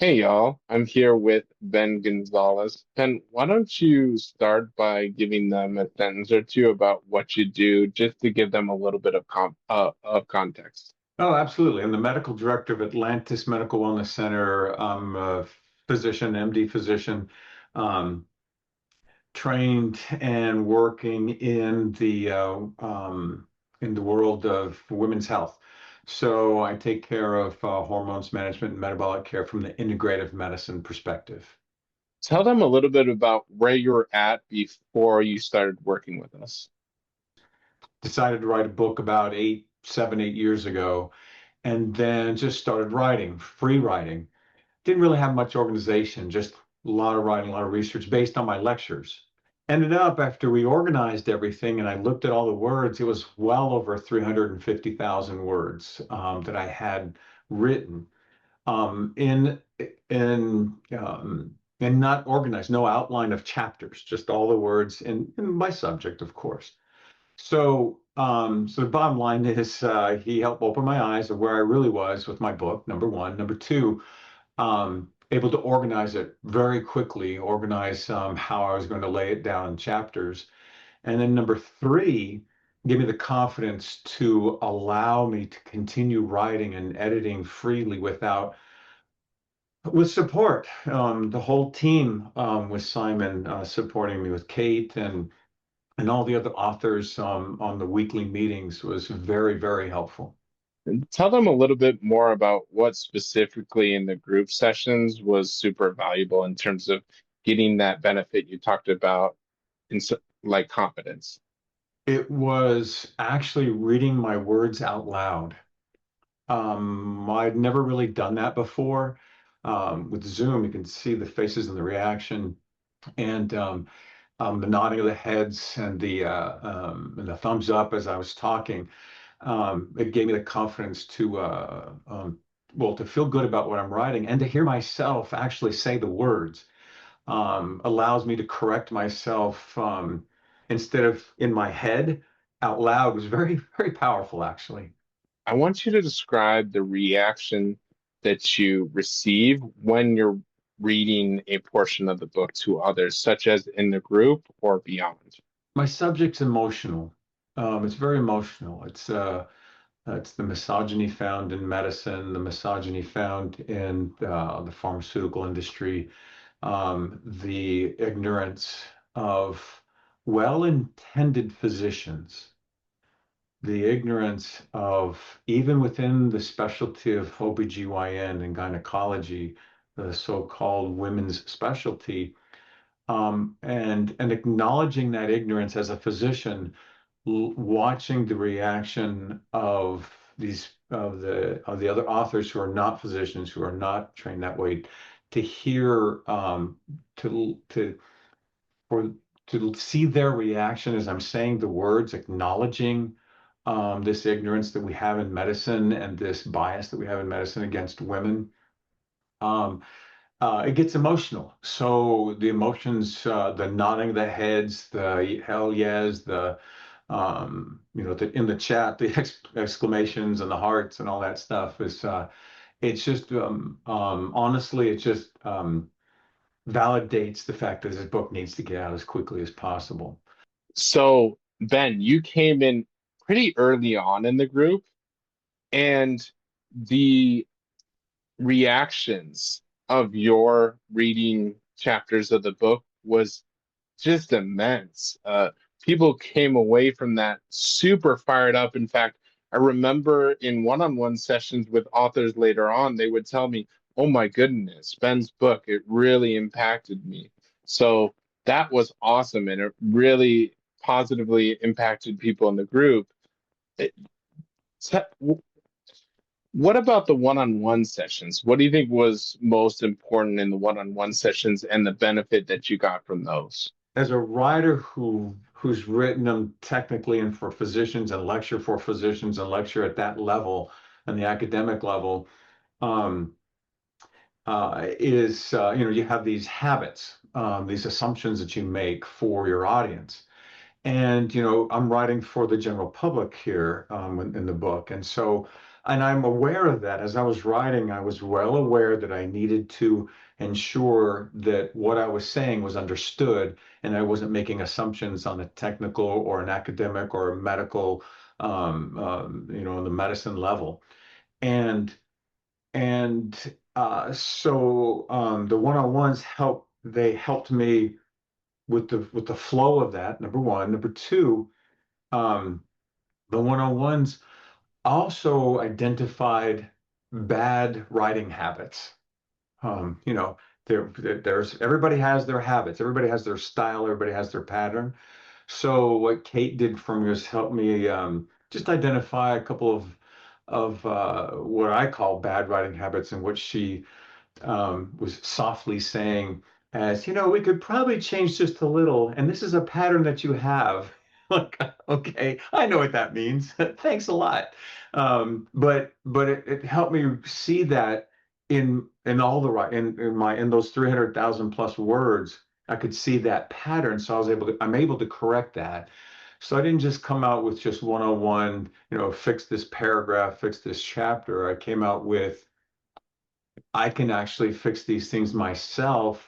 Hey y'all, I'm here with Ben Gonzalez. Ben, why don't you start by giving them a sentence or two about what you do, just to give them a little bit of context. Oh, absolutely. I'm the medical director of Atlantis Medical Wellness Center. I'm a physician, MD physician, um, trained and working in the world of women's health. So I take care of hormones management and metabolic care from the integrative medicine perspective. Tell them a little bit about where you were at before you started working with us. Decided to write a book about 7, 8 years ago, and then just started writing, free writing. Didn't really have much organization, just a lot of writing, a lot of research based on my lectures. Ended up after we organized everything and I looked at all the words, it was well over 350,000 words that I had written um, in in and not organized, no outline of chapters, just all the words in my subject, of course. So the bottom line is he helped open my eyes of where I really was with my book, number one. Number two, able to organize it very quickly, organize how I was going to lay it down in chapters. And then number three, give me the confidence to allow me to continue writing and editing freely with support. The whole team with Simon supporting me with Kate and all the other authors on the weekly meetings was very, very helpful. And tell them a little bit more about what specifically in the group sessions was super valuable in terms of getting that benefit you talked about like confidence. It was actually reading my words out loud. I'd never really done that before. With Zoom, you can see the faces and the reaction, and the nodding of the heads and the thumbs up as I was talking. It gave me the confidence to feel good about what I'm writing and to hear myself actually say the words. Allows me to correct myself instead of in my head out loud was very, very powerful, actually. I want you to describe the reaction that you receive when you're reading a portion of the book to others, such as in the group or beyond. My subject's emotional. It's very emotional. It's the misogyny found in medicine, the misogyny found in the pharmaceutical industry, the ignorance of well-intended physicians, the ignorance of even within the specialty of OBGYN and gynecology, the so-called women's specialty, and acknowledging that ignorance as a physician, watching the reaction of the other authors who are not physicians, who are not trained that way, to hear to for to see their reaction as I'm saying the words, acknowledging this ignorance that we have in medicine and this bias that we have in medicine against women. Um, it gets emotional. So the emotions, the nodding of the heads, the hell yes, in the chat, the exclamations and the hearts and all that stuff is, it's just, honestly, it just validates the fact that this book needs to get out as quickly as possible. So, Ben, you came in pretty early on in the group, and the reactions of your reading chapters of the book was just immense. People came away from that super fired up. In fact, I remember in one-on-one sessions with authors later on, they would tell me, "Oh my goodness, Ben's book, it really impacted me." So that was awesome, and it really positively impacted people in the group. It- what about the one-on-one sessions? What do you think was most important in the one-on-one sessions and the benefit that you got from those? As a writer who's written them technically and for physicians and lecture for physicians and lecture at that level and the academic level, um, is you have these habits, these assumptions that you make for your audience. And I'm writing for the general public here in the book, and so and I'm aware of that. As I was writing, I was well aware that I needed to ensure that what I was saying was understood, and I wasn't making assumptions on a technical or an academic or a medical, on the medicine level. And the one-on-ones helped me with the flow of that, number one. Number two, um, the one-on-ones also identified bad writing habits. You know, there's everybody has their habits, everybody has their style, everybody has their pattern. So what Kate did for me was help me just identify a couple of what I call bad writing habits, in which she was softly saying, as you know, we could probably change just a little, and this is a pattern that you have. Like, okay, I know what that means. Thanks a lot. But it helped me see that in all the right in those 300,000 plus words, I could see that pattern. So I'm able to correct that. So I didn't just come out with just 101, fix this paragraph, fix this chapter. I came out with, I can actually fix these things myself,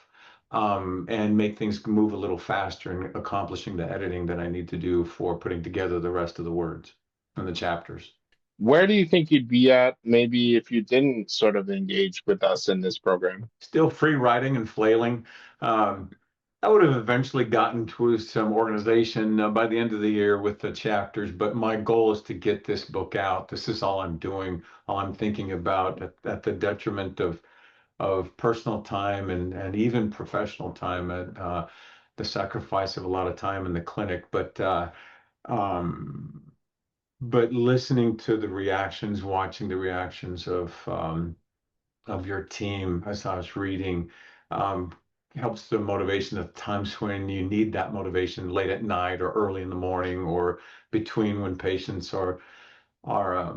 and make things move a little faster in accomplishing the editing that I need to do for putting together the rest of the words and the chapters. Where do you think you'd be at maybe if you didn't sort of engage with us in this program? Still free writing and flailing. Um, I would have eventually gotten to some organization by the end of the year with the chapters, but my goal is to get this book out. This is all I'm doing, all I'm thinking about, at the detriment of personal time and even professional time, at the sacrifice of a lot of time in the clinic. Um, but listening to the reactions, watching the reactions of your team as I was reading, um, helps the motivation at times when you need that motivation late at night or early in the morning, or between when patients are are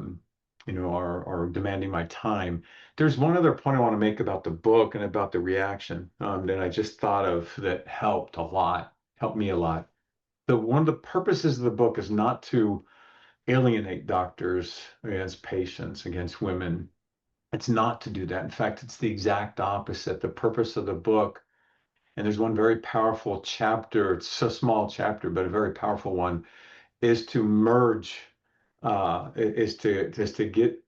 demanding my time. There's one other point I want to make about the book and about the reaction, that I just thought of, that helped me a lot. The one of the purposes of the book is not to alienate doctors against patients, against women. It's not to do that. In fact, it's the exact opposite. The purpose of the book, and there's one very powerful chapter, it's a small chapter, but a very powerful one, is to merge, is to get,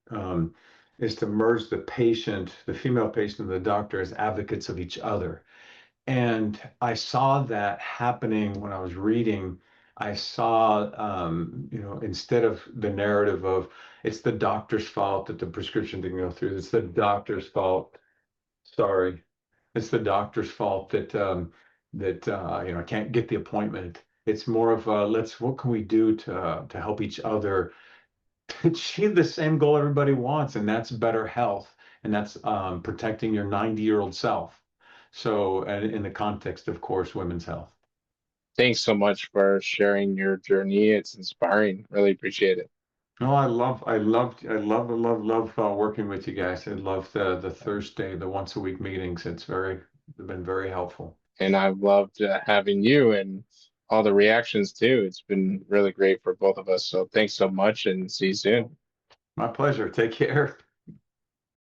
is to merge the patient, the female patient, and the doctor as advocates of each other. And I saw that happening when I was reading. I saw, instead of the narrative of it's the doctor's fault that the prescription didn't go through, it's the doctor's fault. Sorry, it's the doctor's fault that I can't get the appointment. It's more of what can we do to help each other achieve the same goal everybody wants, and that's better health, and that's protecting your 90-year-old self. So, and in the context, of course, women's health. Thanks so much for sharing your journey. It's inspiring. Really appreciate it. No, I love working with you guys. I love the Thursday, the once a week meetings. They've been very helpful. And I've loved having you and all the reactions too. It's been really great for both of us. So thanks so much and see you soon. My pleasure. Take care.